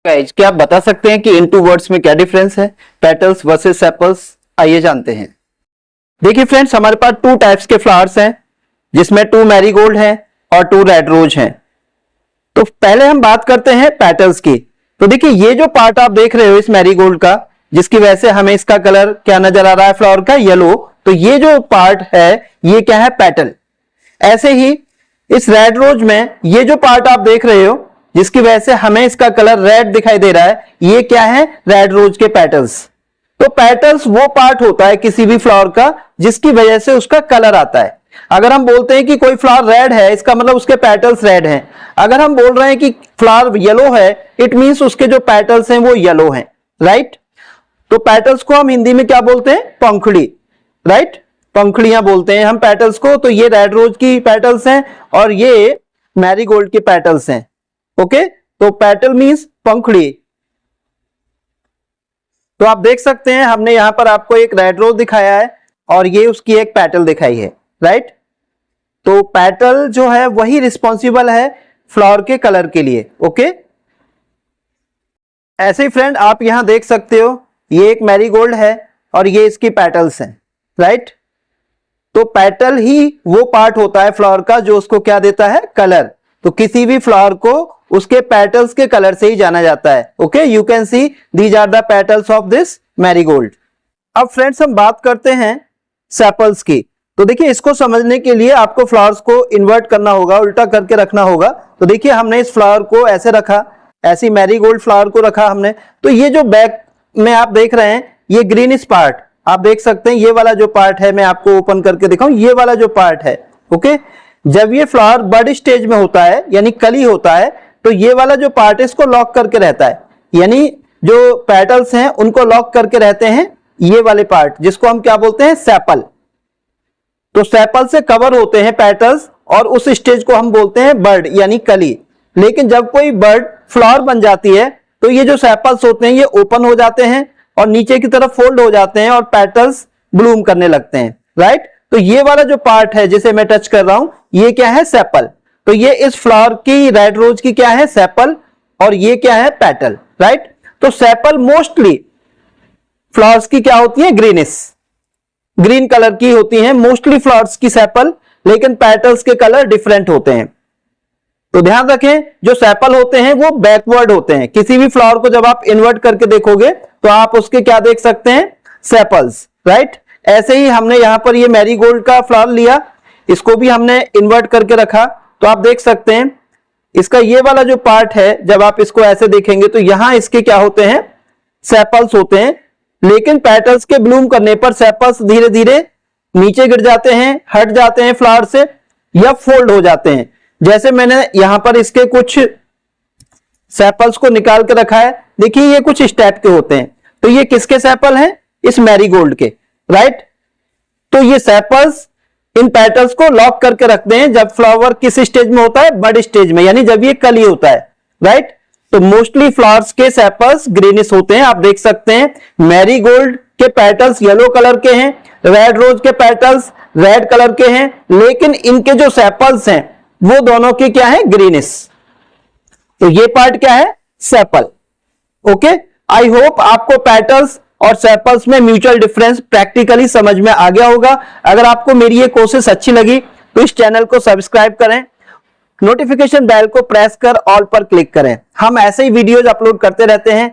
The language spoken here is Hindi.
गाइज क्या आप बता सकते हैं कि इन टू वर्ड्स में क्या डिफरेंस है, पेटल्स वर्सेस सेपल्स? आइए जानते हैं। देखिए फ्रेंड्स, हमारे पास टू टाइप्स के फ्लावर्स हैं, जिसमें 2 मैरीगोल्ड हैं और 2 रेड रोज हैं। तो पहले हम बात करते हैं पेटल्स की। तो देखिए ये जो पार्ट आप देख रहे हो इस मैरीगोल्ड का, जिसकी वजह से हमें इसका कलर क्या नजर आ रहा है फ्लावर का, येलो। तो ये जो पार्ट है ये क्या है, पेटल। ऐसे ही इस रेड रोज में ये जो पार्ट आप देख रहे हो, जिसकी वजह से हमें इसका कलर रेड दिखाई दे रहा है, ये क्या है, रेड रोज के पेटल्स। तो पेटल्स वो पार्ट होता है किसी भी फ्लावर का जिसकी वजह से उसका कलर आता है। अगर हम बोलते हैं कि कोई फ्लावर रेड है, इसका मतलब उसके पेटल्स रेड हैं। अगर हम बोल रहे हैं कि फ्लावर येलो है, इट मींस उसके जो पेटल्स हैं वो येलो हैं, राइट। तो पेटल्स को हम हिंदी में क्या बोलते हैं, पंखुड़ी, राइट, पंखुड़ियां बोलते हैं हम पेटल्स को। तो ये रेड रोज की पेटल्स हैं और ये मैरीगोल्ड की पेटल्स हैं। ओके, तो पेटल मींस पंखुड़ी। तो आप देख सकते हैं हमने यहां पर आपको एक रेड रोज दिखाया है और ये उसकी एक पेटल दिखाई है, राइट। तो पेटल जो है वही रिस्पॉन्सिबल है फ्लावर के कलर के लिए। ओके, ऐसे ही फ्रेंड आप यहां देख सकते हो ये एक मैरीगोल्ड है और ये इसकी पेटल्स हैं, राइट। तो पेटल ही वो पार्ट होता है फ्लावर का जो उसको क्या देता है, कलर। तो किसी भी फ्लावर को उसके पेटल्स के कलर से ही जाना जाता है। Okay, you can see these are the petals of this marigold. अब फ्रेंड्स हम बात करते हैं सेपल्स की। तो देखिए इसको समझने के लिए आपको फ्लावर्स को इन्वर्ट करना होगा, उल्टा करके रखना होगा। तो देखिए हमने इस फ्लावर को ऐसे रखा, ऐसी मैरीगोल्ड फ्लावर को रखा हमने। तो ये जो बैक में आप देख रहे हैं ये ग्रीनिश पार्ट आप देख सकते हैं, ये वाला जो पार्ट है मैं आपको ओपन करके दिखाऊं, ये वाला जो पार्ट है। ओके, जब ये फ्लावर बड स्टेज में होता है यानी कली होता है, तो ये वाला जो पार्ट है इसको लॉक करके रहता है, यानी जो पेटल्स हैं उनको लॉक करके रहते हैं ये वाले पार्ट, जिसको हम क्या बोलते हैं, सेपल। तो सेपल से कवर होते हैं पेटल्स और उस स्टेज को हम बोलते हैं बर्ड यानी कली। लेकिन जब कोई बर्ड फ्लावर बन जाती है तो ये जो सेपल्स होते हैं ये ओपन हो जाते हैं और नीचे की तरफ फोल्ड हो जाते हैं और पेटल्स ब्लूम करने लगते हैं, राइट। तो ये वाला जो पार्ट है जिसे मैं टच कर रहा हूं ये क्या है, सेपल। तो ये इस फ्लावर की, रेड रोज की क्या है, सेपल, और ये क्या है, पेटल, राइट। तो सेपल मोस्टली फ्लावर्स की क्या होती है, ग्रीनिश, ग्रीन कलर की होती हैं मोस्टली फ्लावर्स की सेपल, लेकिन पेटल्स के कलर डिफरेंट होते हैं। तो ध्यान रखें जो सेपल होते हैं वो बैकवर्ड होते हैं। किसी भी फ्लावर को जब आप इन्वर्ट करके देखोगे तो आप उसके क्या देख सकते हैं, सेपल्स, राइट। ऐसे ही हमने यहां पर ये मैरीगोल्ड का फ्लावर लिया, इसको भी हमने इन्वर्ट करके रखा। तो आप देख सकते हैं इसका ये वाला जो पार्ट है, जब आप इसको ऐसे देखेंगे तो यहां इसके क्या होते हैं, सेपल्स होते हैं। लेकिन पेटल्स के ब्लूम करने पर सेपल्स धीरे धीरे नीचे गिर जाते हैं, हट जाते हैं फ्लावर से या फोल्ड हो जाते हैं। जैसे मैंने यहां पर इसके कुछ सेपल्स को निकाल के रखा है, देखिए ये कुछ इस टाइप के होते हैं। तो ये किसके सेपल हैं, इस मैरीगोल्ड के, राइट। तो ये सेपल्स इन पेटल्स को लॉक करके रखते हैं जब फ्लावर किस स्टेज में होता है, बड स्टेज में, यानी जब ये कली होता है, राइट। तो मोस्टली फ्लावर्स के सेपल्स ग्रीनिश होते हैं। आप देख सकते हैं मैरीगोल्ड के पेटल्स येलो कलर के हैं, रेड रोज के पेटल्स रेड कलर के हैं, लेकिन इनके जो सेपल्स हैं वो दोनों के क्या है, ग्रीनिश। तो ये पार्ट क्या है, सेपल। ओके, आई होप आपको पेटल्स और सेपल्स में म्यूचुअल डिफरेंस प्रैक्टिकली समझ में आ गया होगा। अगर आपको मेरी ये कोशिश अच्छी लगी तो इस चैनल को सब्सक्राइब करें, नोटिफिकेशन बेल को प्रेस कर ऑल पर क्लिक करें। हम ऐसे ही वीडियोज अपलोड करते रहते हैं।